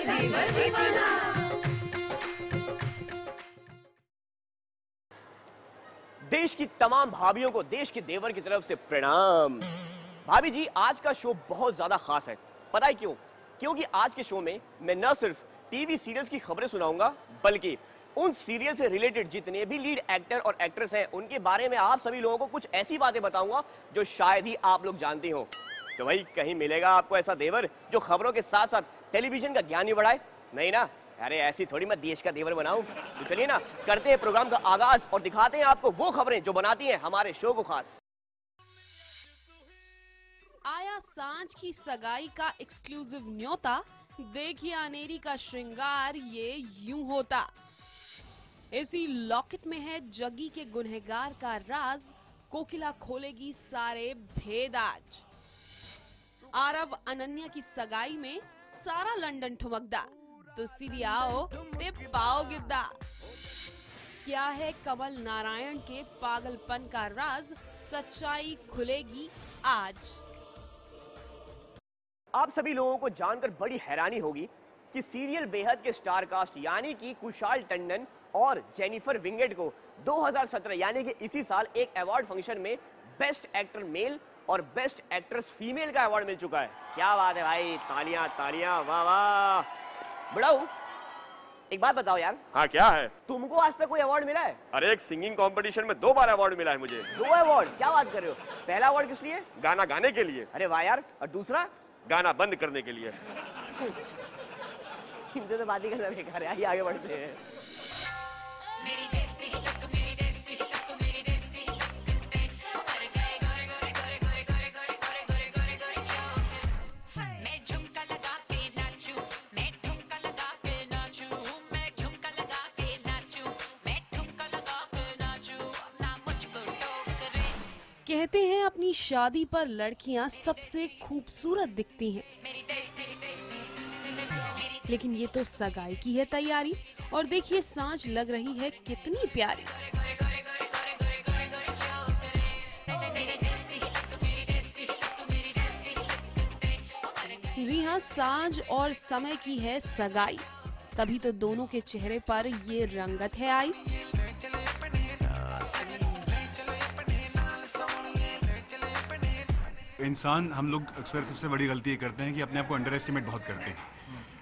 देवर दीवाना। देश की तमाम भाभियों को देश के देवर की तरफ से प्रणाम। भाभी जी, आज का शो बहुत ज्यादा खास है। पता है क्यों? क्योंकि आज के शो में मैं न सिर्फ टीवी सीरियल्स की खबरें सुनाऊंगा, बल्कि उन सीरियल से रिलेटेड जितने भी लीड एक्टर और एक्ट्रेस हैं उनके बारे में आप सभी लोगों को कुछ ऐसी बातें बताऊंगा जो शायद ही आप लोग जानती हो। तो भाई, कहीं मिलेगा आपको ऐसा देवर जो खबरों के साथ साथ टेलीविजन का ज्ञान भी बढ़ाए? नहीं ना? अरे ऐसी थोड़ी मैं देश का देवर बनाऊं। तो चलिए ना, करते हैं प्रोग्राम का आगाज और दिखाते हैं आपको वो खबरें जो बनाती हैं हमारे शो को खास। आया सांझ की सगाई का एक्सक्लूसिव न्योता, देखिए अनेरी का श्रृंगार ये यूं होता। इसी लॉकेट में है जग्गी के गुनहगार का राज, कोकिला खोलेगी सारे भेद आज। आरव अनन्या की सगाई में सारा लंदन ठुमकदा, तो सीधी आओ ते पाओ गिद्दा। क्या है कमल नारायण के पागलपन का राज, सच्चाई खुलेगी आज। आप सभी लोगों को जानकर बड़ी हैरानी होगी कि सीरियल बेहद के स्टार कास्ट यानी कि कुशाल टंडन और जेनिफर विंगेट को 2017 यानी कि इसी साल एक अवार्ड फंक्शन में बेस्ट एक्टर मेल और बेस्ट एक्ट्रेस फीमेल का अवार्ड मिल चुका है। क्या बात है भाई, तालियां तालियां, वाह वाह। बड़ाऊ, एक बात बताओ यार। हाँ, क्या है? तुमको आज तक कोई अवार्ड मिला है? अरे एक सिंगिंग कंपटीशन में 2 बार अवार्ड मिला है मुझे। 2 अवार्ड? क्या बात कर रहे हो? पहला अवार्ड किस लिए? गाना गाने के लिए। अरे वाह यार। और दूसरा? गाना बंद करने के लिए। इनसे तो बात ही करना बेकार है, आगे बढ़ते हैं। कहते हैं अपनी शादी पर लड़कियां सबसे खूबसूरत दिखती हैं, लेकिन ये तो सगाई की है तैयारी, और देखिए सांझ लग रही है कितनी प्यारी। जी हाँ, सांझ और समय की है सगाई, तभी तो दोनों के चेहरे पर ये रंगत है आई। इंसान, हम लोग अक्सर सबसे बड़ी गलती ये करते हैं कि अपने आप को अंडर एस्टिमेट बहुत करते हैं।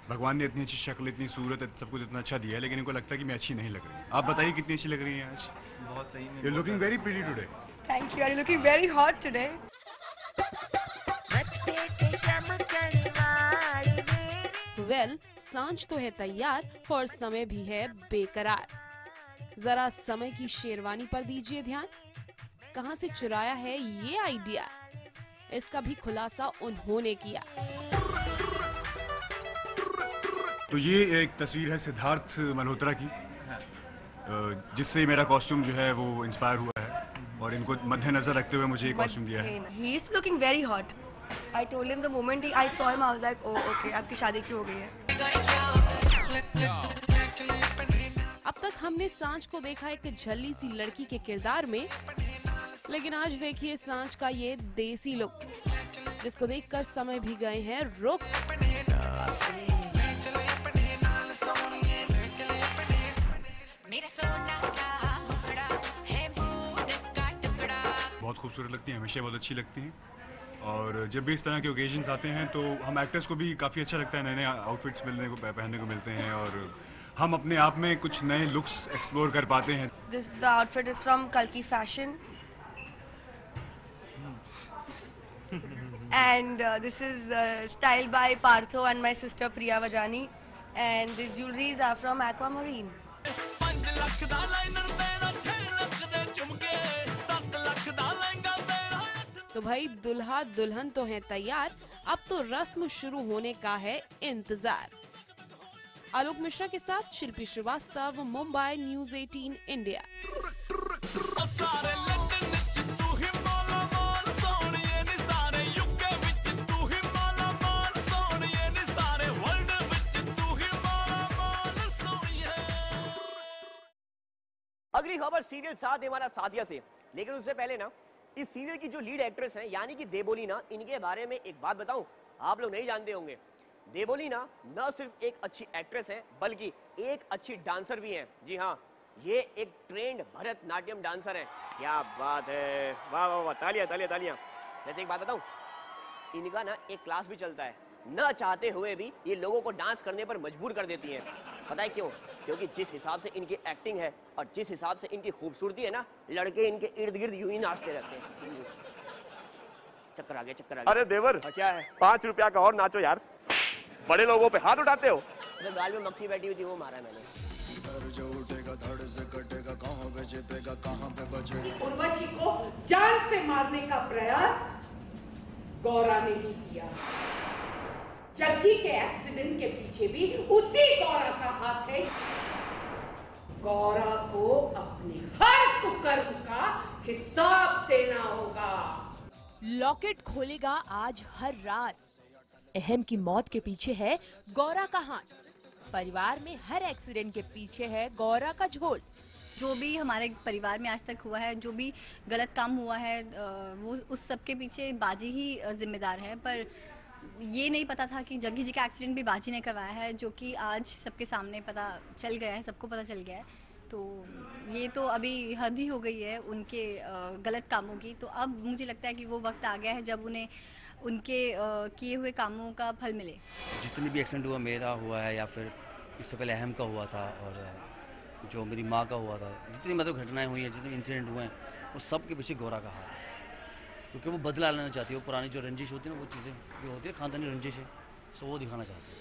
भगवान ने इतनी अच्छी शक्ल, इतनी सूरत, सब कुछ इतना अच्छा दिया है, लेकिन इनको लगता है कि मैं अच्छी नहीं लग रही। आप बताइए कितनी अच्छी लग रही हैं आज। बहुत सही। You're looking very pretty today. Thank you. Are you looking very hot today? Well, सांझ तो है तैयार और समय भी है बेकरार। जरा समय की शेरवानी पर दीजिए ध्यान, कहां से चुराया है ये आइडिया, इसका भी खुलासा उन्होंने किया। तो ये एक तस्वीर है सिद्धार्थ मल्होत्रा की, जिससे मेरा कॉस्ट्यूम जो है वो इंस्पायर हुआ है, और इनको मद्देनजर रखते हुए मुझे ये कॉस्ट्यूम दिया है। He is looking very hot. I told him the moment I saw him, I was like, oh okay, आपकी शादी की हो गई है। अब तक हमने सांझ को देखा एक झल्ली सी लड़की के किरदार में, लेकिन आज देखिए सांझ का ये देसी लुक, जिसको देखकर समय भी गए हैं रुक। बहुत खूबसूरत लगती हैं, हमेशा बहुत अच्छी लगती हैं, और जब भी इस तरह के ओकेजन्स आते हैं तो हम एक्टर्स को भी काफ़ी अच्छा लगता है, नए नए आउटफिट्स पहनने को मिलते हैं, और हम अपने आप में कुछ नए लुक्स एक्सप्लोर कर पाते हैं। This the outfit is from Kalki Fashion. And this is styled by Partho and my sister Priya Vajani, and these jewelries are from Aquamarine. तो भाई दुल्हा दुल्हन तो है तैयार, अब तो रस्म शुरू होने का है इंतजार। आलोक मिश्रा के साथ शिल्पी श्रीवास्तव, मुंबई, न्यूज़ 18 इंडिया। अगली खबर सीरियल साथ हमारा साथिया से, लेकिन उससे पहले ना इस सीरियल की जो लीड एक्ट्रेस हैं यानी कि देबोलीना, इनके बारे में एक बात बताऊं, आप लोग नहीं जानते होंगे। देवोली न सिर्फ एक अच्छी एक्ट्रेस है बल्कि एक अच्छी डांसर भी है। जी हाँ, ये एक ट्रेंड भरतनाट्यम डांसर है। क्या बात है, वाह वाह वाह, तालियां तालियां तालियां। वैसे एक बात बताऊं, इनका एक क्लास भी चलता है, न चाहते हुए भी ये लोगों को डांस करने पर मजबूर कर देती हैं। पता है क्यों? क्योंकि जिस हिसाब से इनकी एक्टिंग है और जिस हिसाब से इनकी खूबसूरती है लड़के इनके इर्द गिर्द यूं ही नाचते रहते हैं। चक्कर आ गया, चक्कर आ गया। अरे देवर, क्या है? 5 रुपया का और नाचो यार, बड़े लोगों पे हाथ उठाते हो। अरे गाल में मक्खी बैठी हुई थी, वो मारा मैंने। उर्वशी को जान से मारने का प्रयास गौरा ने ही किया। जग्गी के एक्सीडेंट के पीछे भी उसी गौरा का हाथ है। गौरा को अपने हर कुकर्म का हिसाब देना होगा। लॉकेट खोलेगा आज हर राज। अहम की मौत के पीछे है गौरा का हाथ। परिवार में हर एक्सीडेंट के पीछे है गौरा का झोल। जो भी हमारे परिवार में आज तक हुआ है, जो भी गलत काम हुआ है, वो उस सब के पीछे बाजी ही जिम्मेदार है। पर ये नहीं पता था कि जग्गी जी का एक्सीडेंट भी बाजी ने करवाया है, जो कि आज सबके सामने पता चल गया है, सबको पता चल गया है। तो ये तो अभी हद ही हो गई है उनके गलत कामों की। तो अब मुझे लगता है कि वो वक्त आ गया है जब उन्हें उनके किए हुए कामों का फल मिले। जितने भी एक्सीडेंट हुआ, मेरा हुआ है या फिर इससे पहले अहम का हुआ था और जो मेरी माँ का हुआ था, जितनी मतलब घटनाएं हुई हैं, जितने इंसिडेंट हुए हैं, वो सब के पीछे गौरा का हाथ है। क्योंकि वो बदला लेना चाहती है, वो पुरानी जो रंजिश होती है ना, वो चीज़ें जो होती है खानदानी रंजिश है, सो वो दिखाना चाहती है।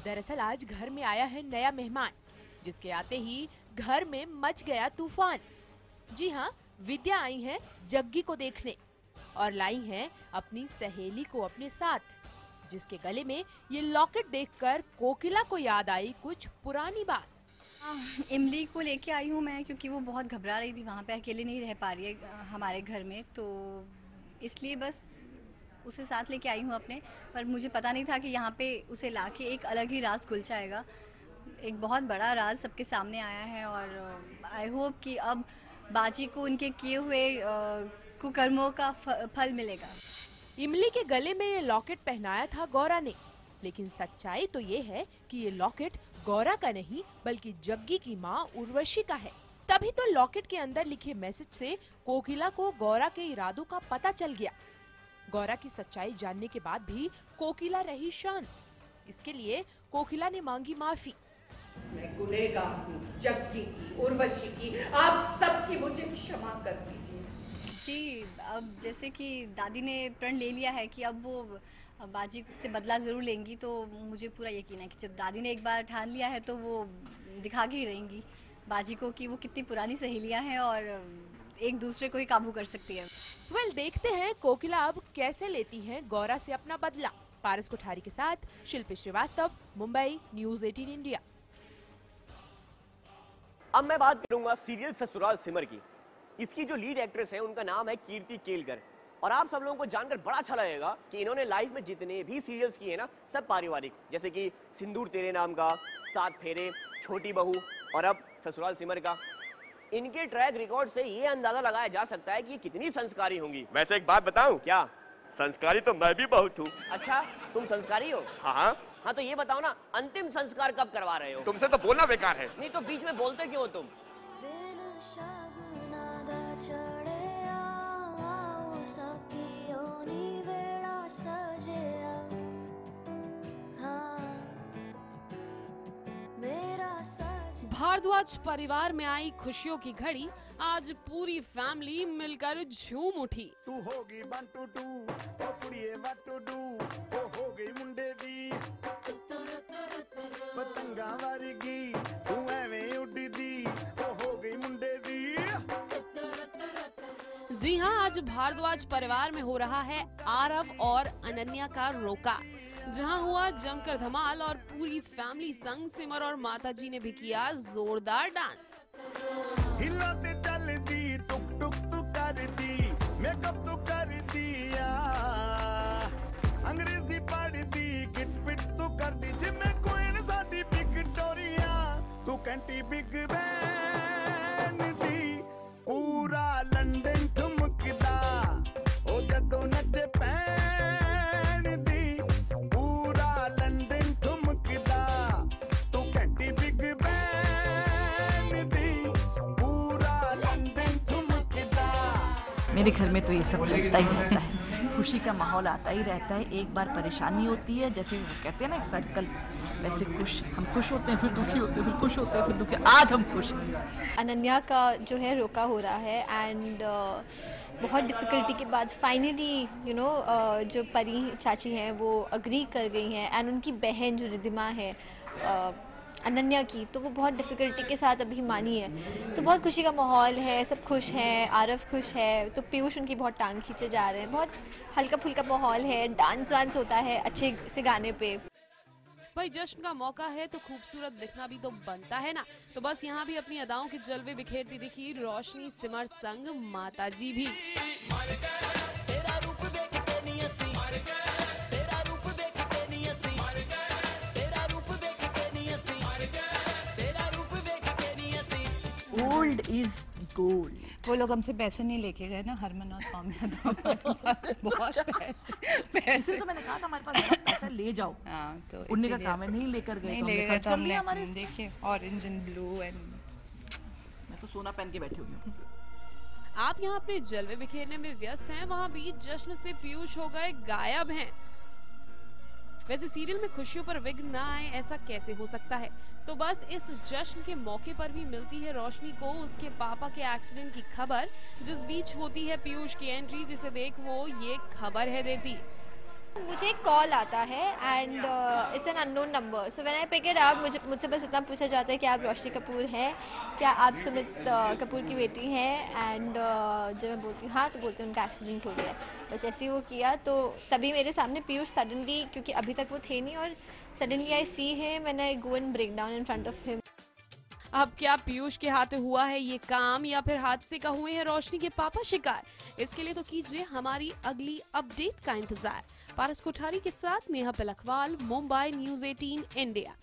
दरअसल आज घर में आया है नया मेहमान, जिसके आते ही घर में मच गया तूफान। जी हाँ, विद्या आई है जग्गी को देखने और लाई है अपनी सहेली को अपने साथ, जिसके गले में ये लॉकेट देखकर कोकिला को याद आई कुछ पुरानी बात। इमली को लेके आई हूँ मैं, क्योंकि वो बहुत घबरा रही थी, वहाँ पे अकेले नहीं रह पा रही है हमारे घर में, तो इसलिए बस उसे साथ लेके आई हूँ अपने। पर मुझे पता नहीं था कि यहाँ पे उसे लाके एक अलग ही राज खुल जाएगा। एक बहुत बड़ा राज सबके सामने आया है और आई होप कि अब बाजी को उनके किए हुए कुकर्मों का फल मिलेगा। इमली के गले में ये लॉकेट पहनाया था गौरा ने, लेकिन सच्चाई तो ये है कि ये लॉकेट गौरा का नहीं बल्कि जग्गी की माँ उर्वशी का है। तभी तो लॉकेट के अंदर लिखे मैसेज से कोकिला को गौरा के इरादों का पता चल गया। गौरा की सच्चाई जानने के बाद भी कोकिला रही शांत। इसके लिए कोकिला ने मांगी माफी। मैं गुनहगार हूँ, जग्गी की, उर्वशी की, आप सबकी मुझे क्षमा कर दीजिए। जी, अब जैसे कि दादी ने प्रण ले लिया है कि अब वो बाजी से बदला ज़रूर लेंगी, तो मुझे पूरा यकीन है कि जब दादी ने एक बार ठान लिया है तो वो दिखा के ही रहेंगी बाजी को कि वो कितनी पुरानी सहेलियां हैं और एक दूसरे को ही काबू कर सकती है। वेल, देखते हैं कोकिला अब कैसे लेती हैं गौरा से अपना बदला। पारस कोठारी के साथ शिल्पी श्रीवास्तव, मुंबई, न्यूज़ 18 इंडिया। अब मैं बात करूंगा सीरियल ससुराल सिमर की। इसकी जो लीड एक्ट्रेस है उनका नाम है कीर्ति केलकर, और आप सब लोगों को जानकर बड़ा अच्छा लगेगा कि इन्होंने लाइफ में जितने भी सीरियल्स किए ना, सब पारिवारिक, जैसे कि सिंदूर तेरे नाम का, 7 फेरे, छोटी बहू और अब ससुराल सिमर का। इनके ट्रैक रिकॉर्ड से ये अंदाजा लगाया जा सकता है कि ये कितनी संस्कारी होंगी। वैसे एक बात बताऊं? क्या? संस्कारी तो मैं भी बहुत हूँ। अच्छा, तुम संस्कारी हो? हाँ। हाँ, तो ये बताओ ना, अंतिम संस्कार कब करवा रहे हो? तुमसे तो बोलना बेकार है। नहीं तो बीच में बोलते क्यों हो तुम? भारद्वाज परिवार में आई खुशियों की घड़ी, आज पूरी फैमिली मिलकर झूम उठी। तू होगी 1 2 2 ओ कुड़िए व्हाट टू डू, ओ हो गई मुंडे दी पतंगा वर्गी, तू एवें उड़दी, ओ हो गई मुंडे दी। जी हाँ, आज भारद्वाज परिवार में हो रहा है आरव और अनन्या का रोका, जहां हुआ जमकर धमाल और पूरी फैमिली संग सिमर और माताजी ने भी किया जोरदार डांस। हिलाते चल दी, टुक टुक तू कर दी, मेकअप तू कर दिया, अंग्रेजी पढ़ दी, किट पिट तू कर दी, जिम्मे क्वीन साडी विक्टोरिया, तू कैंटी बिग बैन दी, पूरा लंदन ठुमकदा, ओ जदों नचे पैन मेरे घर में तो ये सब चलता ही रहता है, खुशी का माहौल आता ही रहता है। एक बार परेशानी होती है, जैसे वो कहते हैं ना सर्कल, वैसे हम खुश होते हैं, फिर दुखी होते हैं, फिर खुश होते हैं, फिर दुखी। आज हम खुश हैं। अनन्या का जो है रोका हो रहा है एंड बहुत डिफ़िकल्टी के बाद फाइनली जो परी चाची हैं वो अग्री कर गई हैं एंड उनकी बहन जो रिद्धिमा है अनन्या की, तो वो बहुत डिफ़िकल्टी के साथ अभी मानी है। तो बहुत खुशी का माहौल है, सब खुश हैं, आरव खुश है, तो पीयूष उनकी बहुत टांग खींचे जा रहे हैं। बहुत हल्का फुल्का माहौल है, डांस वांस होता है अच्छे से गाने पे। भाई जश्न का मौका है तो खूबसूरत दिखना भी तो बनता है ना, तो बस यहाँ भी अपनी अदाओं के जलवे बिखेरती दिखी रोशनी सिमर संग माता जी भी। Old is gold. वो लोग हमसे पैसे नहीं लेके गए ना, हरमन और सौम्या, तो हमारे पास बहुत पैसे तो मैंने कहा था हमारे पास पैसा ले जाओ। हाँ, तो उन्होंने का काम है, नहीं लेकर गए, नहीं लेके गए तो हमने हमारे देखिए ऑरेंज एंड ब्लू एंड मैं तो सोना पहन के बैठी हुई हूँ। आप यहाँ अपने जलवे बिखेरने में व्यस्त हैं, वहाँ भी जश्न से पीयूष हो गए गायब हैं। वैसे सीरियल में खुशियों पर विघ्न न आए ऐसा कैसे हो सकता है, तो बस इस जश्न के मौके पर भी मिलती है रोशनी को उसके पापा के एक्सीडेंट की खबर, जिस बीच होती है पीयूष की एंट्री, जिसे देख वो ये खबर है देती। मुझे एक कॉल आता है and it's an unknown number, so when I pick it up मुझसे बस इतना पूछा जाता है कि आप रोशनी कपूर हैं क्या, आप सुमित कपूर की बेटी हैं, एंड जब मैं बोलती हूँ हाँ, तो बोलते हैं उनका एक्सीडेंट हो गया। बस ऐसे ही वो किया, तो तभी मेरे सामने पीयूष सडनली, क्योंकि अभी तक वो थे नहीं, और suddenly I see him and I go and break down in front of him. अब क्या पीयूष के हाथ हुआ है ये काम, या फिर हादसे का हुए हैं रोशनी के पापा शिकार? इसके लिए तो कीजिए हमारी अगली अपडेट का इंतजार। पारस कोठारी के साथ नेहा पलखवाल, मुंबई न्यूज़ 18 इंडिया।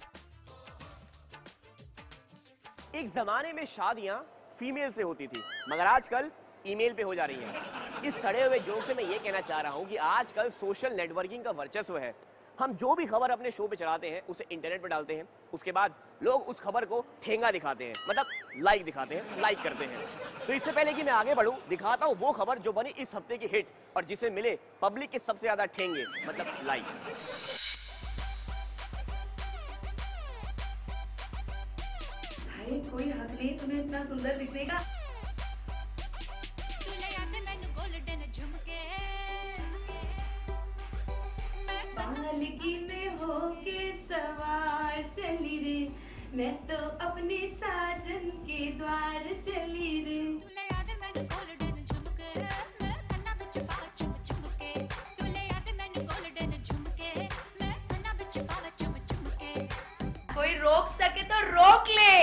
एक जमाने में शादियां फीमेल से होती थी, मगर आजकल ईमेल पे हो जा रही हैं। इस सड़े हुए जोक से मैं ये कहना चाह रहा हूँ कि आजकल सोशल नेटवर्किंग का वर्चस्व है। हम जो भी खबर अपने शो पे चलाते हैं उसे इंटरनेट पे डालते हैं, उसके बाद लोग उस खबर को ठेंगा दिखाते हैं, मतलब लाइक दिखाते हैं, लाइक करते हैं। तो इससे पहले कि मैं आगे बढ़ूं, दिखाता हूं वो खबर जो बनी इस हफ्ते की हिट और जिसे मिले पब्लिक के सबसे ज्यादा ठेंगे, मतलब लाइक। भाई कोई हक नहीं तुम्हें इतना सुंदर दिखने का। बालगी में होके सवार चली रे, मैं तो अपने साजन के द्वार चली रे। कोई रोक सके तो रोक ले।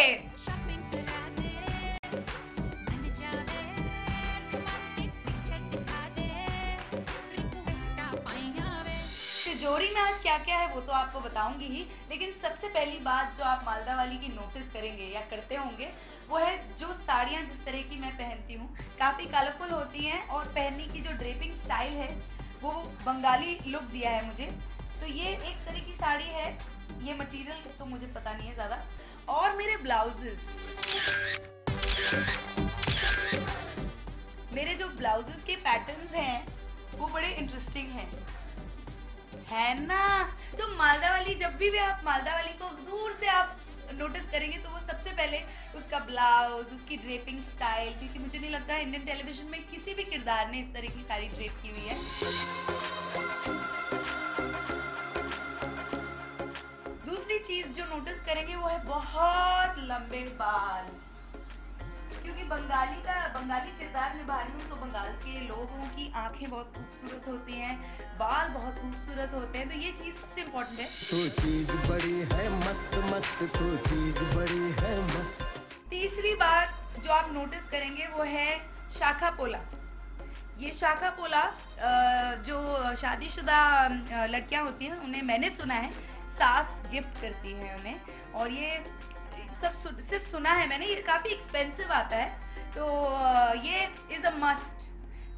जोड़ी में आज क्या क्या है वो तो आपको बताऊंगी ही, लेकिन सबसे पहली बात जो आप मालदा वाली की नोटिस करेंगे या करते होंगे वो है जो साड़ियाँ जिस तरह की मैं पहनती हूँ, काफ़ी कलरफुल होती हैं और पहनने की जो ड्रेपिंग स्टाइल है वो बंगाली लुक दिया है मुझे। तो ये एक तरह की साड़ी है, ये मटेरियल तो मुझे पता नहीं है ज़्यादा। और मेरे ब्लाउजेस, मेरे जो ब्लाउजेस के पैटर्न्स हैं वो बड़े इंटरेस्टिंग हैं, है ना। तो मालदा वाली, जब भी आप मालदा वाली को दूर से आप नोटिस करेंगे तो वो सबसे पहले उसका ब्लाउज, उसकी ड्रेपिंग स्टाइल, क्योंकि मुझे नहीं लगता इंडियन टेलीविजन में किसी भी किरदार ने इस तरह की साड़ी ड्रेप की हुई है। दूसरी चीज जो नोटिस करेंगे वो है बहुत लंबे बाल, क्योंकि बंगाली किरदार निभा रही हूँ तो बंगाल के लोगों की आंखें बहुत खूबसूरत होती हैं, बाल बहुत खूबसूरत होते हैं, तो ये चीज सबसे इम्पोर्टेंट है। तो चीज बड़ी है मस्त मस्त, तो चीज बड़ी है मस्त। तीसरी बात जो आप नोटिस करेंगे वो है शाखा पोला। ये शाखा पोला जो शादीशुदा लड़कियां होती हैं उन्हें, मैंने सुना है, सास गिफ्ट करती है उन्हें, और ये सब सिर्फ सुना है मैंने, ये काफ़ी एक्सपेंसिव आता है, तो ये इज़ अ मस्ट।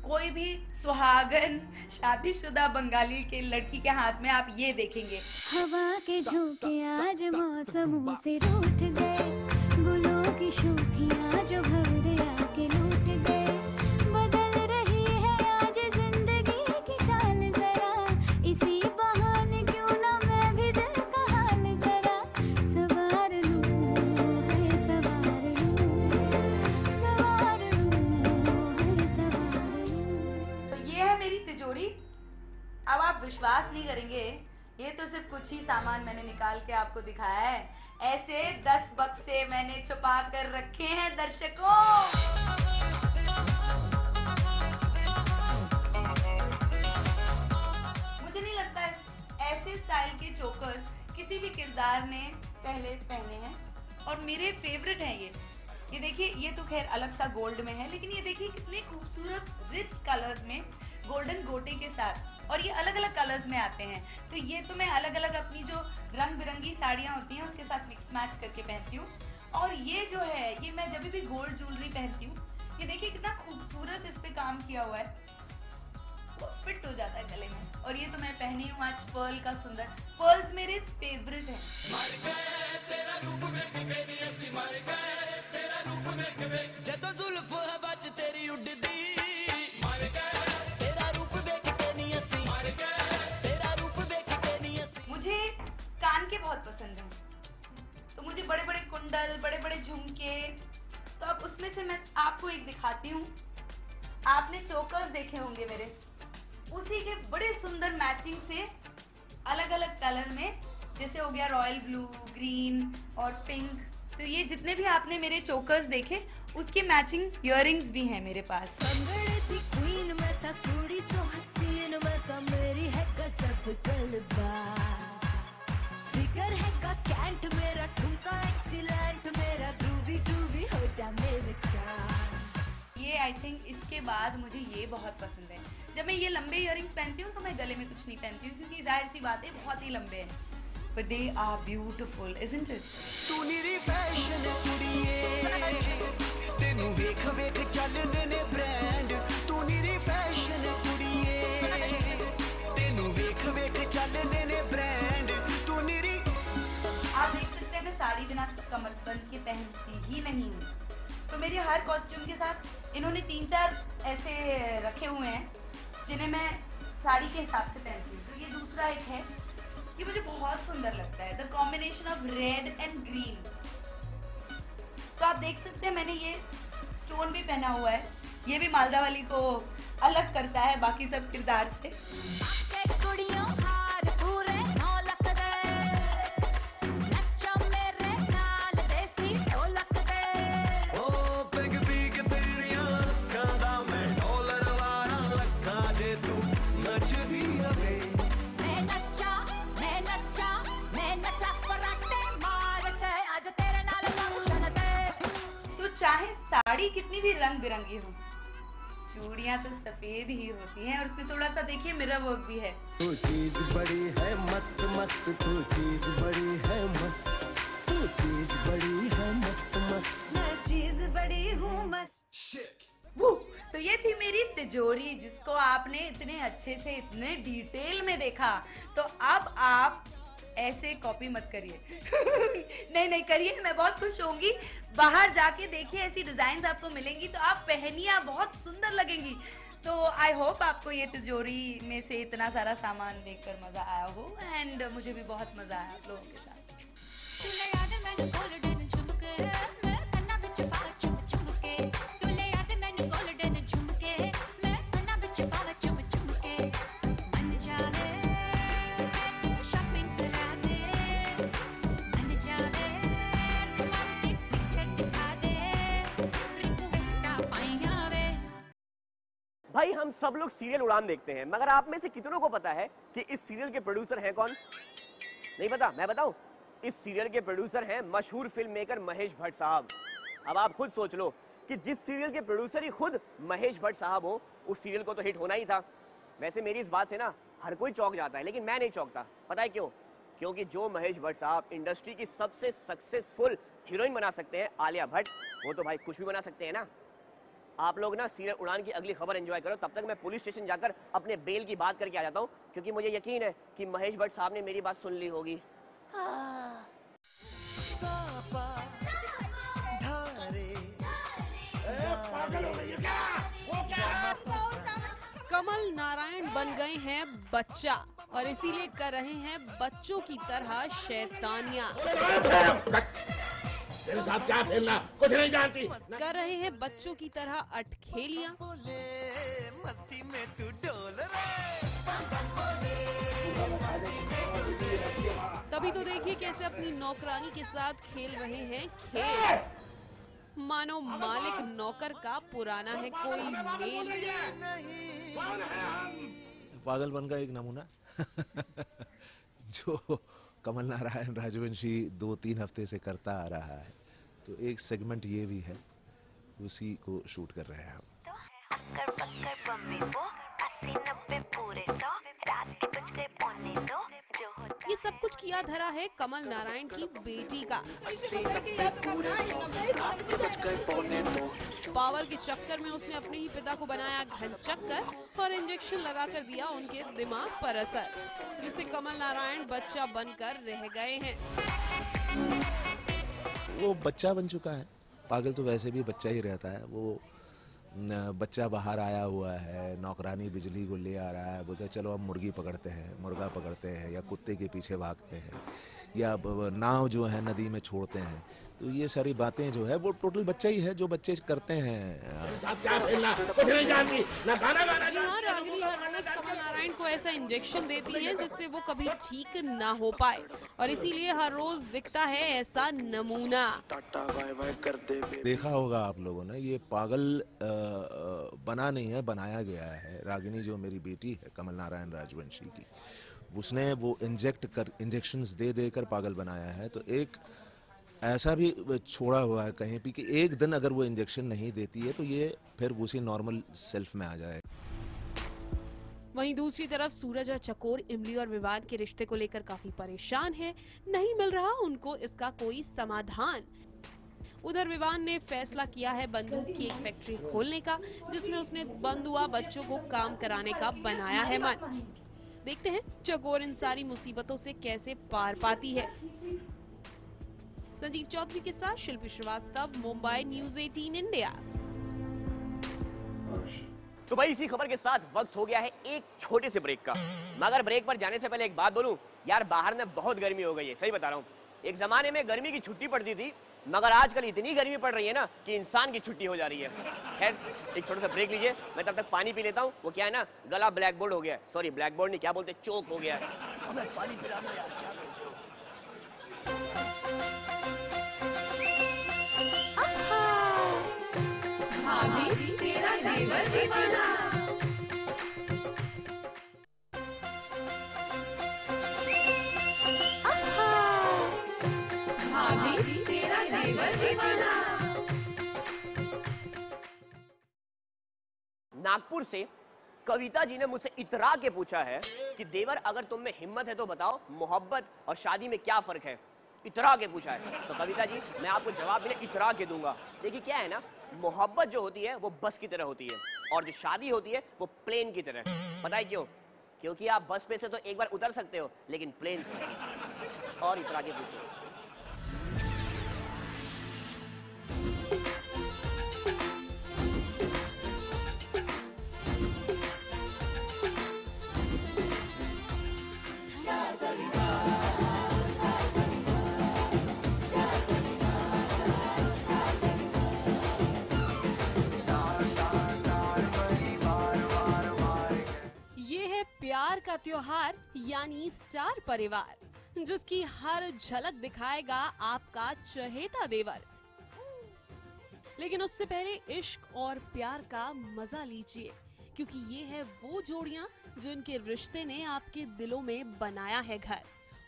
कोई भी सुहागन शादीशुदा बंगाली के लड़की के हाथ में आप ये देखेंगे। हवा के झोंके आज मौसमों से रूठ गए, गुलों की शोखियाँ जो भंवरे आके लूट गए, बदल रही विश्वास नहीं करेंगे, ये तो सिर्फ कुछ ही सामान मैंने निकाल के आपको दिखाया है। ऐसे 10 बक्से मैंने छुपा कर रखे हैं दर्शकों। मुझे नहीं लगता ऐसे स्टाइल के चोकर्स किसी भी किरदार ने पहले पहने हैं और मेरे फेवरेट हैं ये देखिए, ये तो खैर अलग सा गोल्ड में है, लेकिन ये देखिए कितने खूबसूरत रिच कलर्स में गोल्डन गोटे के साथ, और ये अलग अलग कलर्स में आते हैं। तो ये तो मैं अलग अलग अपनी जो रंग बिरंगी साड़ियाँ होती हैं उसके साथ मिक्स मैच करके पहनती हूँ। और ये जो है, ये मैं जब भी गोल्ड ज्वेलरी पहनती हूँ, ये देखिए कितना खूबसूरत इस पे काम किया हुआ है, वो फिट हो जाता है गले में। और ये तो मैं पहनी हूँ आज पर्ल का सुंदर, पर्ल्स मेरे फेवरेट हैं। मुझे कान के बहुत पसंद हैं, तो मुझे बड़े बड़े कुंडल, बड़े बड़े झुमके, तो अब उसमें से मैं आपको एक दिखाती हूँ। आपने चोकर्स देखे होंगे मेरे, उसी के बड़े सुंदर मैचिंग से अलग अलग कलर में, जैसे हो गया रॉयल ब्लू, ग्रीन और पिंक। तो ये जितने भी आपने मेरे चोकर्स देखे उसकी मैचिंग इयररिंग्स भी हैं मेरे पास। ये आई थिंक इसके बाद मुझे ये बहुत पसंद है। जब मैं ये लंबे इयररिंग्स पहनती हूँ तो मैं गले में कुछ नहीं पहनती हूँ, क्योंकि जाहिर सी बात है बहुत ही लंबे हैं। But they are beautiful, isn't it? तू निरी फैशन कुड़िए, तेनू वेख वेख चलदे ने ब्रांड। तू निरी फैशन कुड़िए, तेनू वेख वेख चलदे ने ब्रांड। तू निरी। आप देख सकते हैं मैं साड़ी बिना कमरबंद के पहनती ही नहीं हूँ। तो मेरे हर कॉस्ट्यूम के साथ इन्होंने 3-4 ऐसे रखे हुए हैं जिन्हें मैं साड़ी के हिसाब से पहनती हूँ। तो ये दूसरा एक है, ये मुझे बहुत सुंदर लगता है, the combination of red and green. तो आप देख सकते हैं मैंने ये स्टोन भी पहना हुआ है, ये भी मालदा वाली को अलग करता है बाकी सब किरदार से। चाहे साड़ी कितनी भी रंग बिरंगी हो, चूड़ियां तो सफेद ही होती हैं, और उसमें थोड़ा सा देखिए मिरर वर्क भी है। तू चीज बड़ी है मस्त मस्त, तू चीज बड़ी है मस्त, तू चीज बड़ी है मस्त मस्त, मैं चीज बड़ी हूँ मस्त। तो ये थी मेरी तिजोरी, जिसको आपने इतने अच्छे से इतने डिटेल में देखा। तो अब आप ऐसे कॉपी मत करिए नहीं करिए, मैं बहुत खुश होंगी। बाहर जाके देखिए, ऐसी डिजाइन्स आपको मिलेंगी तो आप पहनिए, आप बहुत सुंदर लगेंगी। तो आई होप आपको ये तिजोरी में से इतना सारा सामान देखकर मजा आया हो, एंड मुझे भी बहुत मजा आया आप लोगों के साथ। भाई हम सब लोग सीरियल उड़ान देखते हैं, मगर आप में से कितनों को पता है कि इस सीरियल के प्रोड्यूसर हैं कौन? नहीं पता? मैं बताऊं, इस सीरियल के प्रोड्यूसर हैं मशहूर फिल्म मेकर महेश भट्ट साहब। अब आप खुद सोच लो कि जिस सीरियल के प्रोड्यूसर ही खुद महेश भट्ट साहब हो, उस सीरियल को तो हिट होना ही था। वैसे मेरी इस बात से ना हर कोई चौंक जाता है, लेकिन मैं नहीं चौंकता। पता है क्यों? क्योंकि जो महेश भट्ट साहब इंडस्ट्री की सबसे सक्सेसफुल हीरोइन बना सकते हैं, आलिया भट्ट, वो तो भाई कुछ भी बना सकते हैं ना। आप लोग ना सीरियल उड़ान की अगली खबर एंजॉय करो, तब तक मैं पुलिस स्टेशन जाकर अपने बेल की बात करके आ जाता हूँ, क्योंकि मुझे यकीन है कि महेश भट्ट साहब ने मेरी बात सुन ली होगी। कमल नारायण बन गए हैं बच्चा, और इसीलिए कर रहे हैं बच्चों की तरह शैतानियां। तेरे साथ क्या खेलना, कुछ नहीं जानती। कर रहे हैं बच्चों की तरह अटखेलियां। मस्ती में तू डोल रे। कैसे अपनी नौकरानी के साथ खेल रहे हैं खेल, मानो मालिक नौकर का पुराना है कोई मेल। पागलपन का एक नमूना जो कमल नारायण राजवंशी 2-3 हफ्ते से करता आ रहा है, तो एक सेगमेंट ये भी है, उसी को शूट कर रहे हैं हम। ये सब कुछ किया धरा है कमल नारायण की बेटी का। पावर के चक्कर में उसने अपने ही पिता को बनाया घन चक्कर और इंजेक्शन लगाकर दिया उनके दिमाग पर असर, जिससे कमल नारायण बच्चा बनकर रह गए हैं। वो बच्चा बन चुका है, पागल तो वैसे भी बच्चा ही रहता है। वो बच्चा बाहर आया हुआ है, नौकरानी बिजली को ले आ रहा है, बोलते चलो हम मुर्गी पकड़ते हैं, मुर्गा पकड़ते हैं, या कुत्ते के पीछे भागते हैं, या नाव जो है नदी में छोड़ते हैं। तो ये सारी बातें जो है वो टोटल बच्चा ही है जो बच्चे करते हैं। यहाँ रागिनी हर रोज कमल नारायण को ऐसा इंजेक्शन देती हैं जिससे वो कभी ठीक ना हो पाए, और इसीलिए हर रोज दिखता है ऐसा नमूना। देखा होगा आप लोगों ने, ये पागल बना नहीं है, बनाया गया है। रागिनी जो मेरी बेटी है कमल नारायण राजवंशी की, उसने वो इंजेक्शंस दे देकर पागल बनाया है। तो एक ऐसा भी छोड़ा हुआ है कहीं भी कि एक दिन अगर वो इंजेक्शन नहीं देती है तो ये फिर उसी नॉर्मल सेल्फ में आ जाए। वहीं दूसरी तरफ सूरज और चकोर इमली और विवान के रिश्ते को लेकर काफी परेशान हैं, नहीं मिल रहा उनको इसका कोई समाधान। उधर विवान ने फैसला किया है बंदूक की एक फैक्ट्री खोलने का, जिसमें उसने बंदुआ बच्चों को काम कराने का बनाया है मन। देखते हैं चकोर इन सारी मुसीबतों से कैसे पार पाती है। संजीव चौधरी के साथ शिल्पी श्रीवास्तव, मुंबई, न्यूज़ 18 इंडिया। तो भाई इसी खबर के साथ वक्त हो गया है एक छोटे से ब्रेक का, मगर ब्रेक पर जाने से पहले एक बात बोलूं, यार बाहर में बहुत गर्मी हो गई है, सही बता रहा हूँ। एक जमाने में गर्मी की छुट्टी पड़ती थी, मगर आजकल इतनी गर्मी पड़ रही है ना कि इंसान की छुट्टी हो जा रही है। खैर एक छोटा सा ब्रेक लीजिए, मैं तब तक पानी पी लेता हूँ। वो क्या है ना, गला ब्लैक बोर्ड हो गया, सॉरी ब्लैक बोर्ड नहीं, क्या बोलते, चोक हो गया है। हमें पानी पिला दो यार, क्या करते हो। भाभी तेरा देवर दीवाना। भाभी तेरा देवर दीवाना। नागपुर से कविता जी ने मुझसे इतरा के पूछा है कि देवर अगर तुम में हिम्मत है तो बताओ मोहब्बत और शादी में क्या फर्क है। इतरा के पूछा है, तो कविता जी मैं आपको जवाब भी इतरा के दूंगा। देखिए क्या है ना, मोहब्बत जो होती है वो बस की तरह होती है, और जो शादी होती है वो प्लेन की तरह। पता है क्यों? क्योंकि आप बस पे से तो एक बार उतर सकते हो, लेकिन प्लेन से नहीं। और इतरा के पूछिए। प्यार का त्योहार यानी स्टार परिवार, जिसकी हर झलक दिखाएगा आपका चहेता देवर। लेकिन उससे पहले इश्क और प्यार का मजा लीजिए, क्योंकि ये है वो जोड़ियां जिनके रिश्ते ने आपके दिलों में बनाया है घर।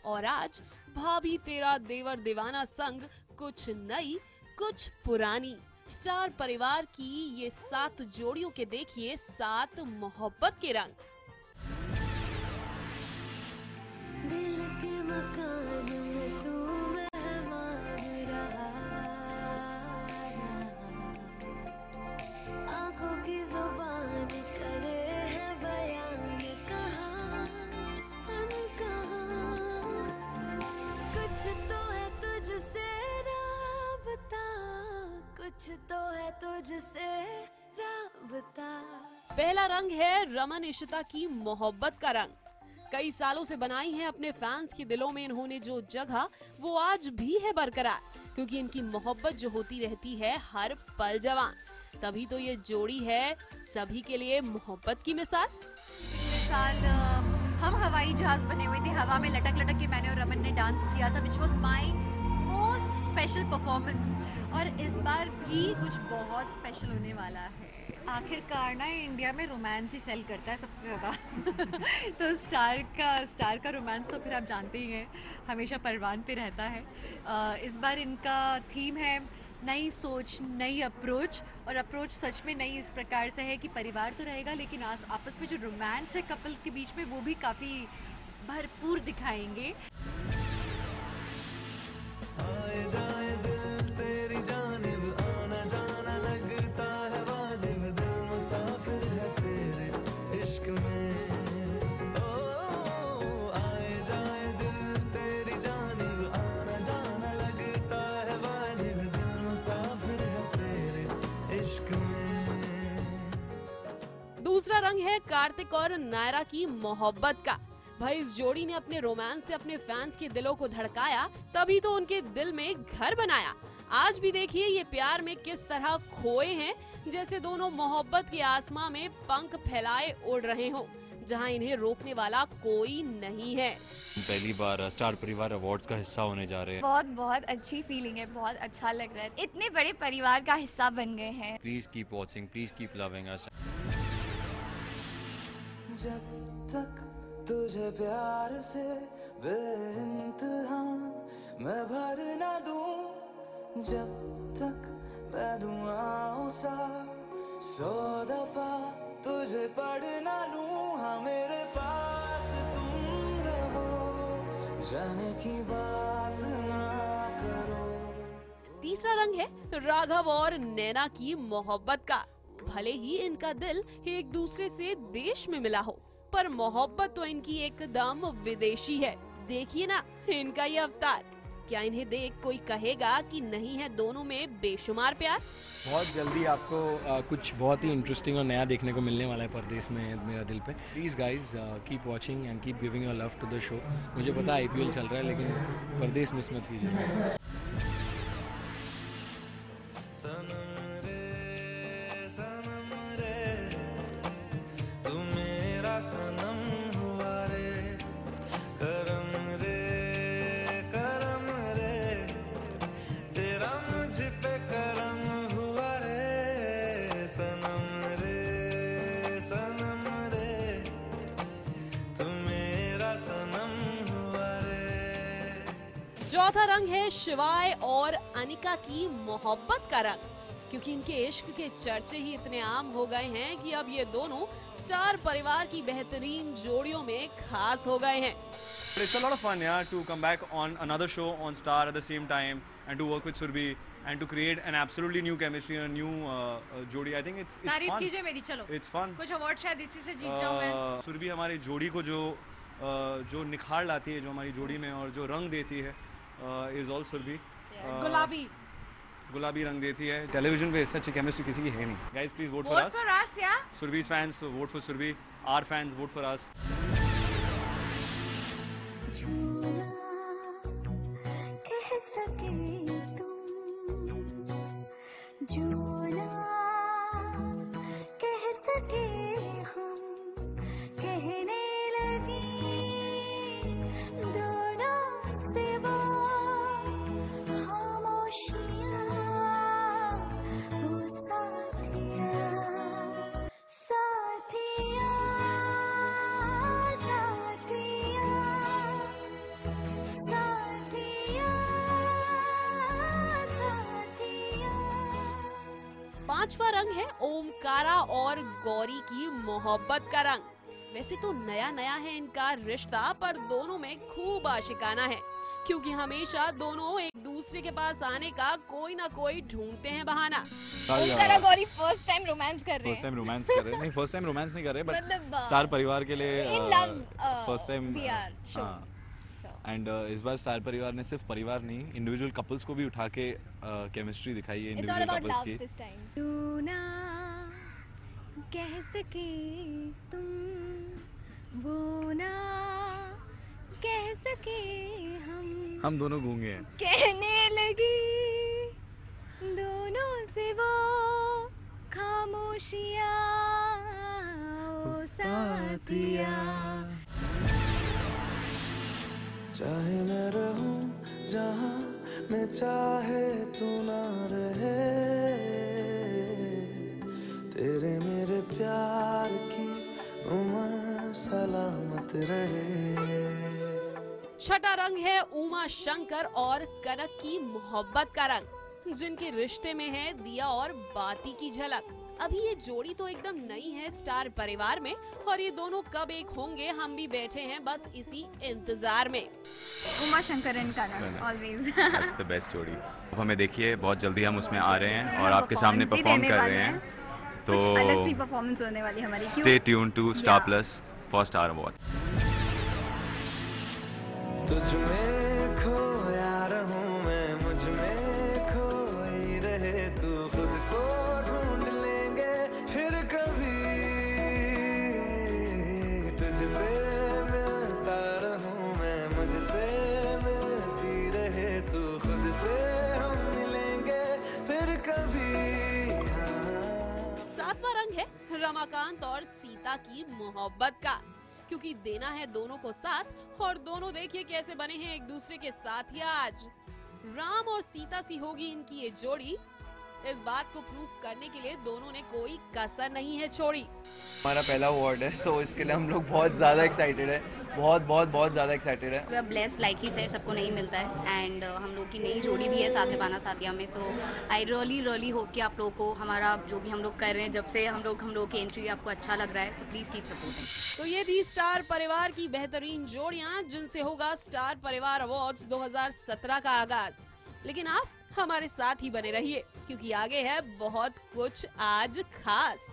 और आज भाभी तेरा देवर दीवाना संग कुछ नई कुछ पुरानी स्टार परिवार की ये 7 जोड़ियों के देखिए 7 मोहब्बत के रंग। दिल के मकान में तू मेहमान रहा, आंखों की जुबान करे है बयान, कहाँ कुछ तो है तुझसे राबता, कुछ तो है तुझसे राबता। पहला रंग है रमन इशिता की मोहब्बत का रंग। कई सालों से बनाई है अपने फैंस के दिलों में इन्होंने जो जगह, वो आज भी है बरकरार, क्योंकि इनकी मोहब्बत जो होती रहती है हर पल जवान। तभी तो ये जोड़ी है सभी के लिए मोहब्बत की मिसाल। पिछले साल हम हवाई जहाज बने हुए थे, हवा में लटक लटक के मैंने और रमन ने डांस किया था, which was my most special performance. और इस बार भी कुछ बहुत स्पेशल होने वाला है। आखिरकार ना इंडिया में रोमांस ही सेल करता है सबसे ज़्यादा। तो स्टार का रोमांस तो फिर आप जानते ही हैं, हमेशा परवान पे रहता है। इस बार इनका थीम है नई सोच नई अप्रोच, और अप्रोच सच में नई इस प्रकार से है कि परिवार तो रहेगा लेकिन आपस में जो रोमांस है कपल्स के बीच में वो भी काफ़ी भरपूर दिखाएंगे। दूसरा रंग है कार्तिक और नायरा की मोहब्बत का। भाई इस जोड़ी ने अपने रोमांस से अपने फैंस के दिलों को धड़काया, तभी तो उनके दिल में घर बनाया। आज भी देखिए ये प्यार में किस तरह खोए हैं, जैसे दोनों मोहब्बत के आसमां में पंख फैलाए उड़ रहे हों, जहां इन्हें रोकने वाला कोई नहीं है। पहली बार स्टार परिवार अवार्ड्स का हिस्सा होने जा रहे हैं। बहुत अच्छी फीलिंग है, बहुत अच्छा लग रहा है, इतने बड़े परिवार का हिस्सा बन गए हैं। Please keep watching, please keep loving अस। जब तक तुझे प्यार से बेइंतहा मैं भर ना दूं, जब तक मैं दुआओं सा 100 दफा तुझे पढ़ ना लूं, हाँ मेरे पास तुम रहो, जाने की बात ना करो। तीसरा रंग है राघव और नैना की मोहब्बत का। भले ही इनका दिल एक दूसरे से देश में मिला हो, पर मोहब्बत तो इनकी एकदम विदेशी है। देखिए ना इनका ये अवतार, क्या इन्हें देख कोई कहेगा कि नहीं है दोनों में बेशुमार प्यार? बहुत जल्दी आपको कुछ बहुत ही इंटरेस्टिंग और नया देखने को मिलने वाला है परदेश में मेरा दिल पे। Please guys keep watching and keep giving your love to the show. मुझे पता है IPL चल रहा है, लेकिन परदेश मिस मत कीजिए। चौथा रंग है शिवाय और अनिका की मोहब्बत का रंग, क्योंकि इनके इश्क के चर्चे ही इतने आम हो गए हैं कि अब ये दोनों स्टार परिवार की बेहतरीन जोड़ियों में खास हो गए हैं। It's a lot of fun, yeah, to come back on another show on Star at the same time and to work with Surbhi and to create an absolutely new chemistry and a new जोड़ी. I think it's fun. तारीफ कीजिए मेरी, चलो। It's fun. कुछ award शायद इसी से जीत जाऊं मैं। सुरभि हमारी जोड़ी को जो निखार लाती है, जो हमारी जोड़ी में और जो रंग देती है, is all Surbhi. गुलाबी रंग देती है। टेलीविजन पे सच केमिस्ट्री किसी की है नहीं। Guys, please vote for us. Vote for us, yeah. Surbhi's fans vote for Surbhi. Our fans vote for us. कह सके तुम, जो ना कह सके हम, कहने लगी दोनों से वो खामोशियाँ, वो साथिया साथिया साथिया साथिया। पांचवा रंग है ओमकारा और गौरी की मोहब्बत का रंग। वैसे तो नया नया है इनका रिश्ता, पर दोनों में खूब आशिकाना है, क्योंकि हमेशा दोनों एक दूसरे के पास आने का कोई ना कोई ढूंढते हैं बहाना। Omkara Gauri first time romance कर रहे हैं। फर्स्ट टाइम रोमांस कर रहे हैं, नहीं फर्स्ट टाइम रोमांस नहीं कर रहे, बट मतलब, स्टार परिवार के लिए first time PR show. And इस बार स्टार परिवार ने सिर्फ परिवार नहीं, इंडिविजुअल कपल्स को भी उठा के केमिस्ट्री दिखाई है इंडिविजुअल कपल्स की। तू ना कह सके तुम, वो ना कह सके हम दोनों गूंगे हैं। कहने लगी दोनों से वो खामोशियाँ, ओ साथिया। चाहे मैं रहूं जहां मैं चाहे तू ना रहे, तेरे मेरे प्यार की उम्र सलामत रहे। छठा रंग है उमा शंकर और कनक की मोहब्बत का रंग, जिनके रिश्ते में है दिया और बाती की झलक। अभी ये जोड़ी तो एकदम नई है स्टार परिवार में, और ये दोनों कब एक होंगे हम भी बैठे हैं बस इसी इंतजार में। Uma Shankar and Kanak always that's the best जोड़ी। अब हमें देखिए बहुत जल्दी हम उसमें आ रहे हैं और आपके सामने परफॉर्म कर रहे हैं, तो अलग सी परफॉर्मेंस होने वाली हमारी। Stay tune to Star Plus for Star award. तुझ में खोया रहूं मैं, मुझ में खोई रहे तू, खुद को ढूंढ लेंगे फिर कभी, तुझसे मिलता रहूं मैं, मुझसे मिलती रहे तू, खुद से हम मिलेंगे फिर कभी। सातवां रंग है रमाकांत और सीता की मोहब्बत का, क्योंकि देना है दोनों को साथ, और दोनों देखिए कैसे बने हैं एक दूसरे के साथ ही। आज राम और सीता सी होगी इनकी ये जोड़ी। इस बात को प्रूफ करने के लिए दोनों ने कोई कसर नहीं है छोड़ी। हमारा पहला अवार्ड है तो इसके लिए हम लोग बहुत ज़्यादा एक्साइटेड है, बहुत ज़्यादा एक्साइटेड है। We are blessed, like he said, सबको नहीं मिलता है, एंड हम लोग की नई जोड़ी भी है साथ निभाना साथिया में। सो आई रियली होप कि आप लोगों को हमारा जो भी हम लोग कर रहे हैं, जब से हम लोग की एंट्री आपको अच्छा लग रहा है, सो प्लीज कीप सपोर्टिंग। तो ये थी स्टार परिवार की बेहतरीन जोड़ियां, जिनसे होगा स्टार परिवार अवार्ड्स 2017 का आगाज। लेकिन आप हमारे साथ ही बने रहिए, क्योंकि आगे है बहुत कुछ आज खास।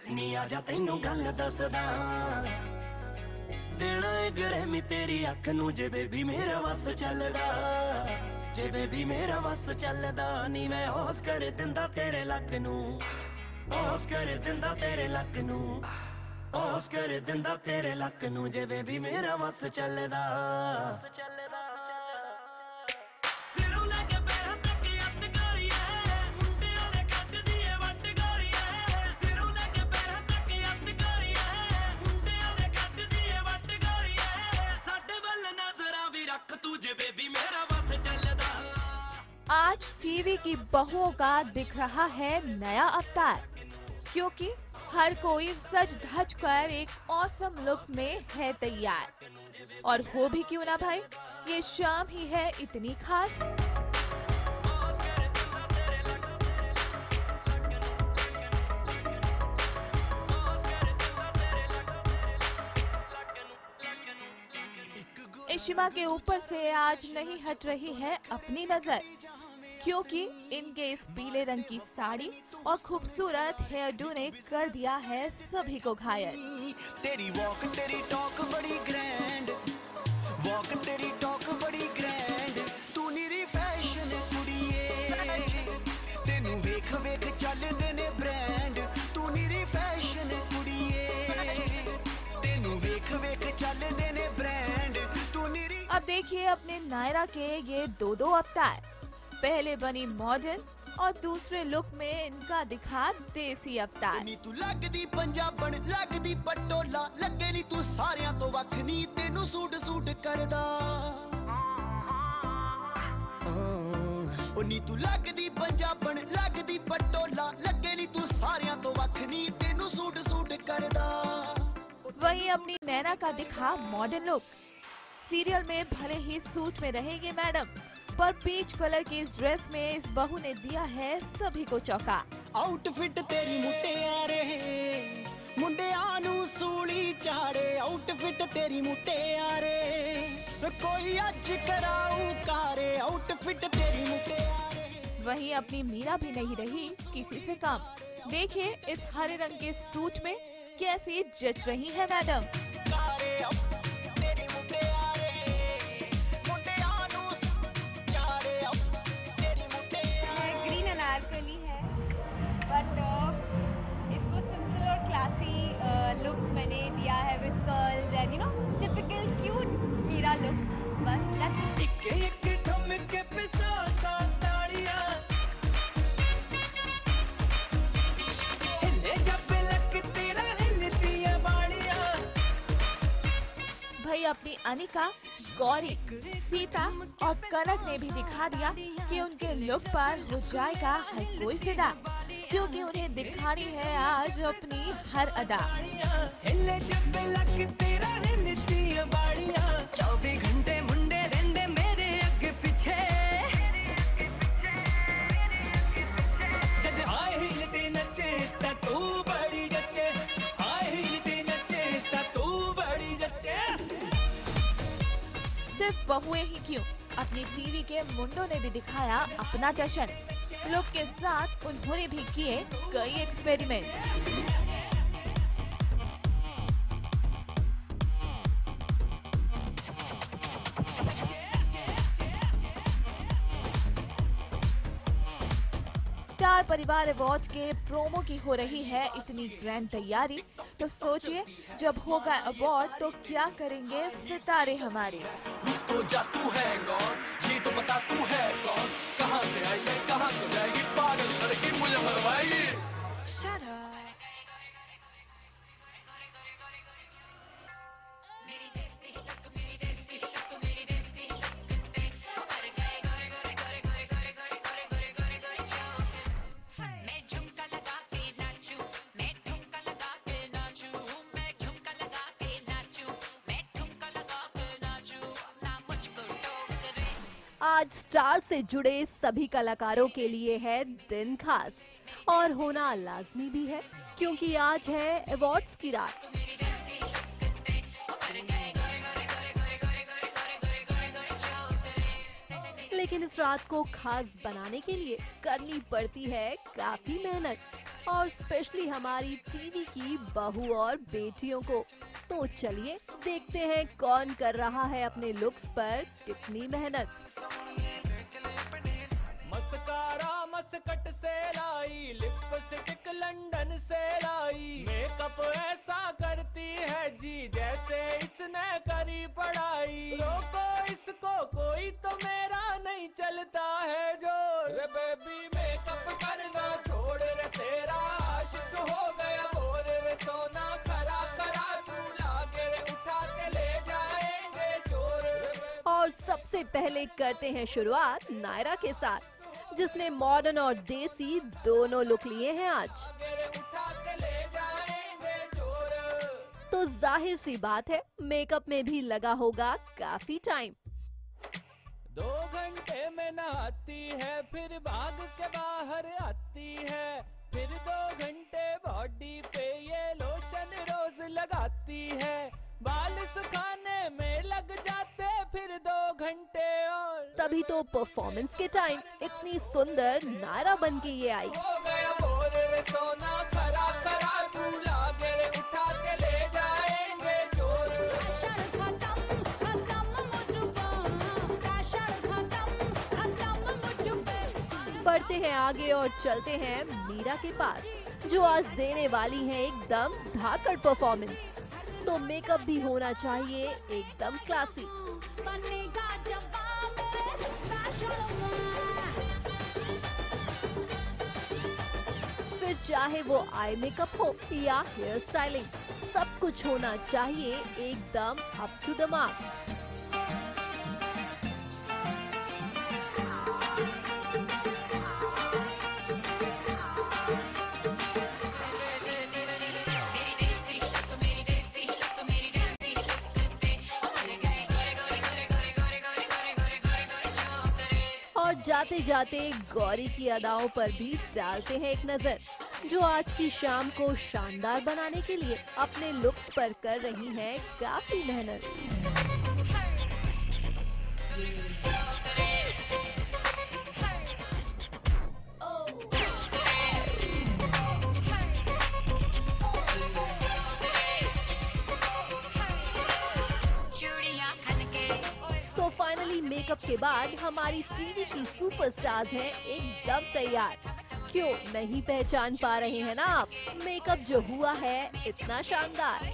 नी आजा तैनू गल दसदा, देना है गरमी तेरी अख नू, जे बेबी मेरा वस चलदा, जे बेबी मेरा वस चलदा, नी मैं होश कर दिंदा तेरे लक नू, होश कर दिंदा तेरे लक नू, होश कर दिंदा तेरे लक नू, जे बेबी मेरा वस चलदा। आज टीवी की बहुओं का दिख रहा है नया अवतार, क्योंकि हर कोई सज धज कर एक ऑसम लुक में है तैयार। और हो भी क्यों ना भाई, ये शाम ही है इतनी खास। इशिमा के ऊपर से आज नहीं हट रही है अपनी नजर, क्योंकि इनके इस पीले रंग की साड़ी और खूबसूरत हेयर डू ने कर दिया है सभी को घायल। तेरी वॉक तेरी टॉक बड़ी ग्रैंड, वॉक तेरी टॉक बड़ी ग्रैंड, तू निरी फैशन कुड़िए, तेनू वेख वेख चलदे ने ब्रांड, तू निरी फैशन कुड़िए, तेनू वेख वेख चलदे ने ब्रांड, तू निरी। अब देखिए अपने नायरा के ये दो अवतार, पहले बनी मॉडर्न और दूसरे लुक में इनका दिखा देसी अवतार। नी तू लगदी पंजाबन लगदी पटोला, लगे नी तू सारियां तो वख नी, तेनू सूट सूट करदा। ओ नी तू लगदी पंजाबन लगदी पटोला, लगे नी तू सारियां तो वख नी, तेनू सूट सूट करदा। वहीं अपनी नैना का दिखा मॉडर्न लुक। सीरियल में भले ही सूट में रहेंगे मैडम, पर पीच कलर की इस ड्रेस में इस बहू ने दिया है सभी को चौंका। आउटफिट तेरी मुटियारे, मुंडियां नू सूली चाड़े, आउटफिट तेरी मुटियारे, कोई अज कराऊ कारे, आउटफिट तेरी मुटियारे। वहीं अपनी मीरा भी नहीं रही किसी से कम। देखिए इस हरे रंग के सूट में कैसी जच रही है मैडम। अपनी अनिका, गौरी, सीता और कनक ने भी दिखा दिया कि उनके लुक पर हो जाएगा हर कोई फिदा, क्योंकि उन्हें दिखानी है आज अपनी हर अदा। 24 घंटे मुंडे रहंदे मेरे अगे पीछे, जद आए ही ते नचे ता तू बड़ी जचे, आए ही ते नचे ता तू बड़ी जचे। सिर्फ बहुएं ही क्यों, अपनी टीवी के मुंडों ने भी दिखाया अपना जश्न। लुक के साथ उन्होंने भी किए कई एक्सपेरिमेंट। स्टार परिवार अवार्ड के प्रोमो की हो रही है इतनी ग्रैंड तैयारी, तो सोचिए जब होगा अवार्ड तो क्या करेंगे सितारे हमारे। तो जा तू है कौन, ये तो बता तू है कौन, कहाँ से आई है कहाँ को जाएगी, पागल लड़की मुझे मरवाएगी। Shut up. आज स्टार से जुड़े सभी कलाकारों के लिए है दिन खास, और होना लाजमी भी है, क्योंकि आज है अवार्ड्स की रात। लेकिन इस रात को खास बनाने के लिए करनी पड़ती है काफी मेहनत, और स्पेशली हमारी टीवी की बहू और बेटियों को। तो चलिए देखते हैं कौन कर रहा है अपने लुक्स पर कितनी मेहनत। मस्कारा मस्कट से लाई, लिपस्टिक लंदन से लाई, मेकअप ऐसा करती है जी जैसे इसने करी पढ़ाई। रोको इसको कोई तो मेरा नहीं चलता है जोर, रे बेबी मेकअप करना छोड़ रे, तेरा आशिक हो गया बोर रे, सोना खरा खरा तू लागे रे, उठा के ले जाएंगे चोर। और सबसे पहले करते हैं शुरुआत नायरा के साथ, जिसने मॉडर्न और देसी दोनों लुक लिए हैं आज। तो जाहिर सी बात है मेकअप में भी लगा होगा काफी टाइम। 2 घंटे में नहाती है, फिर भाग के बाहर आती है, फिर 2 घंटे बॉडी पे ये लोशन रोज लगाती है, बाल सुखाने में लग जाते फिर 2 घंटे और। तभी तो परफॉर्मेंस के टाइम इतनी सुंदर नायरा बन के ये आई। हो गया बोर रे, सोना खरा खरा तू लागे रे, उठा के ले जाएंगे चोर। बढ़ते हैं आगे और चलते हैं मीरा के पास, जो आज देने वाली है एकदम धाकड़ परफॉर्मेंस। तो मेकअप भी होना चाहिए एकदम क्लासी। फिर चाहे वो आई मेकअप हो या हेयर स्टाइलिंग, सब कुछ होना चाहिए एकदम अप टू द मार्क। और जाते जाते गौरी की अदाओं पर भी डालते हैं एक नजर, जो आज की शाम को शानदार बनाने के लिए अपने लुक्स पर कर रही हैं काफी मेहनत। सो फाइनली मेकअप के बाद हमारी टीवी की सुपरस्टार्स हैं एकदम तैयार। क्यों नहीं पहचान पा रहे हैं ना आप? मेकअप जो हुआ है इतना शानदार।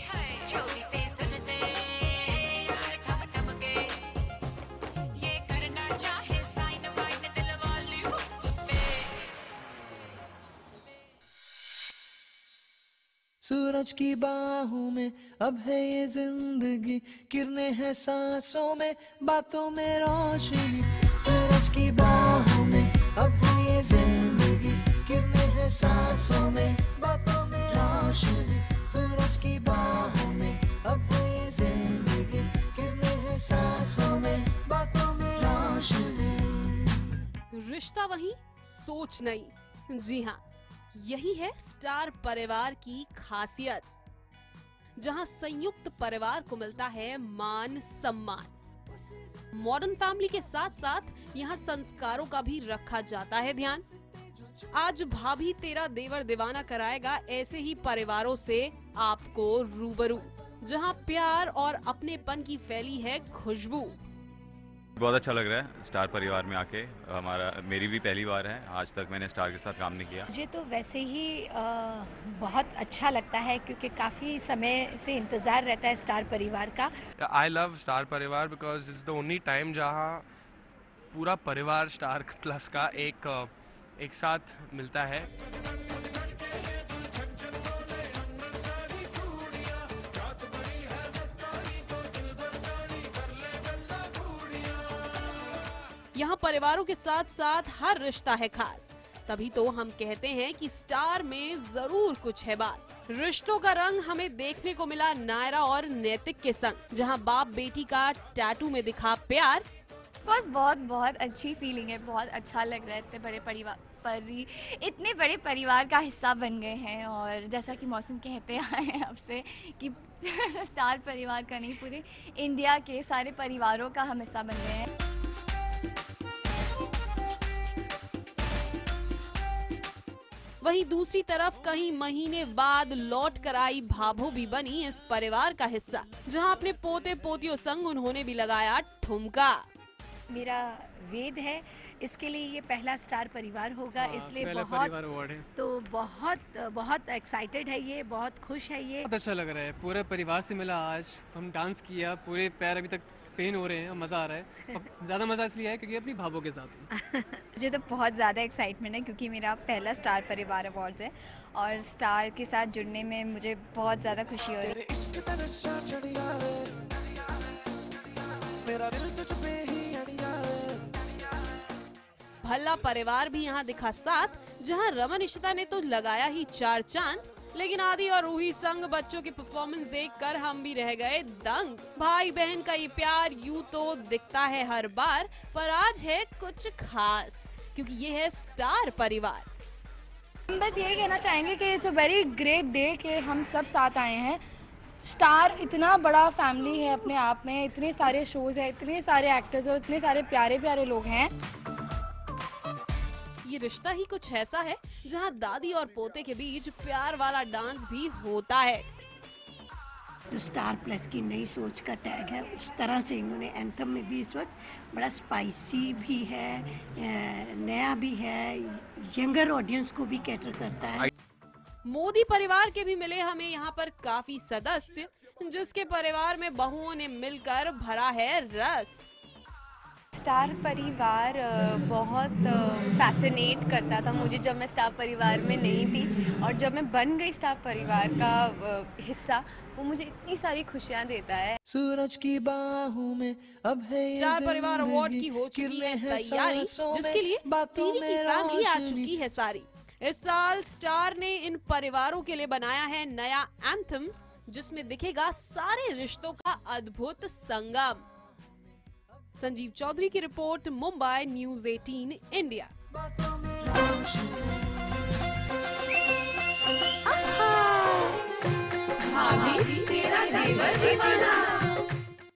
सूरज की बाहों में अब है ये जिंदगी, किरणें हैं सांसों में, बातों में रोशनी। सूरज की बाहों में अब है ये जिंदगी, किरणें हैं सांसों में, बातों में रोशनी। सूरज की बाहों में अब है ये जिंदगी, किरणें हैं सांसों में, बातों में रोशनी। रिश्ता वही, सोच नहीं। जी हाँ, यही है स्टार परिवार की खासियत, जहां संयुक्त परिवार को मिलता है मान सम्मान। मॉडर्न फैमिली के साथ साथ यहाँ संस्कारों का भी रखा जाता है ध्यान। आज भाभी तेरा देवर दीवाना कराएगा ऐसे ही परिवारों से आपको रूबरू, जहां प्यार और अपनेपन की फैली है खुशबू। बहुत अच्छा लग रहा है स्टार परिवार में आके। मेरी भी पहली बार है, आज तक मैंने स्टार के साथ काम नहीं किया। मुझे तो वैसे ही बहुत अच्छा लगता है, क्योंकि काफ़ी समय से इंतज़ार रहता है स्टार परिवार का। आई लव स्टार परिवार because it's the only time जहाँ पूरा परिवार स्टार प्लस का एक साथ मिलता है। यहाँ परिवारों के साथ साथ हर रिश्ता है खास, तभी तो हम कहते हैं कि स्टार में जरूर कुछ है बात। रिश्तों का रंग हमें देखने को मिला नायरा और नैतिक के संग, जहाँ बाप बेटी का टैटू में दिखा प्यार। बस बहुत अच्छी फीलिंग है, बहुत अच्छा लग रहा है। इतने बड़े परिवार का हिस्सा बन गए हैं, और जैसा कि मौसम कहते आए हैं आपसे कि स्टार परिवार का नहीं, पूरे इंडिया के सारे परिवारों का हम हिस्सा बन गए हैं। वहीं दूसरी तरफ कहीं महीने बाद लौट कर आई भाभो भी बनी इस परिवार का हिस्सा, जहां अपने पोते पोतियों संग उन्होंने भी लगाया ठुमका। मेरा वेद है, इसके लिए ये पहला स्टार परिवार होगा, इसलिए बहुत एक्साइटेड है, ये बहुत खुश है। ये बहुत अच्छा लग रहा है, पूरे परिवार से मिला आज, हम डांस किया, पूरे पैर अभी तक पेन हो रहे हैं, मज़ा आ रहा है। ज़्यादा मज़ा इसलिए है क्योंकि अपनी भाभों के साथ मुझे तो बहुत ज़्यादा एक्साइटमेंट है, क्योंकि मेरा पहला स्टार परिवार अवार्ड्स है, और स्टार के साथ जुड़ने में मुझे बहुत ज़्यादा खुशी हो रही है। भल्ला परिवार भी यहाँ दिखा साथ, जहाँ रमन इशिता ने तो लगाया ही 4 चांद, लेकिन आदि और रूही संग बच्चों की परफॉर्मेंस देखकर हम भी रह गए दंग। भाई बहन का ये प्यार यूं तो दिखता है हर बार, पर आज है कुछ खास, क्योंकि ये है स्टार परिवार। हम बस यही कहना चाहेंगे कि it's a very great day कि हम सब साथ आए हैं। स्टार इतना बड़ा फैमिली है अपने आप में, इतने सारे शोज हैं, इतने सारे एक्टर्स और इतने सारे प्यारे प्यारे लोग हैं। ये रिश्ता ही कुछ ऐसा है जहां दादी और पोते के बीच प्यार वाला डांस भी होता है। जो स्टार प्लस की नई सोच का टैग है, उस तरह से इन्होंने एंथम में भी इस वक्त बड़ा स्पाइसी भी है, नया भी है, यंगर ऑडियंस को भी कैटर करता है। मोदी परिवार के भी मिले हमें यहाँ पर काफी सदस्य, जिसके परिवार में बहुओं ने मिलकर भरा है रस। स्टार परिवार बहुत फैसिनेट करता था मुझे जब मैं स्टार परिवार में नहीं थी, और जब मैं बन गई स्टार परिवार का हिस्सा, वो मुझे इतनी सारी खुशियाँ देता है। सूरज की बाहों में अब है ये स्टार परिवार अवार्ड की हो चुकी है तैयारी, जिसके लिए टीवी की फैमिली आ चुकी है सारी। इस साल स्टार ने इन परिवारों के लिए बनाया है नया एंथम, जिसमें दिखेगा सारे रिश्तों का अद्भुत संगम। संजीव चौधरी की रिपोर्ट, मुंबई न्यूज़ 18 इंडिया। भाभी तेरा देवर दीवाना।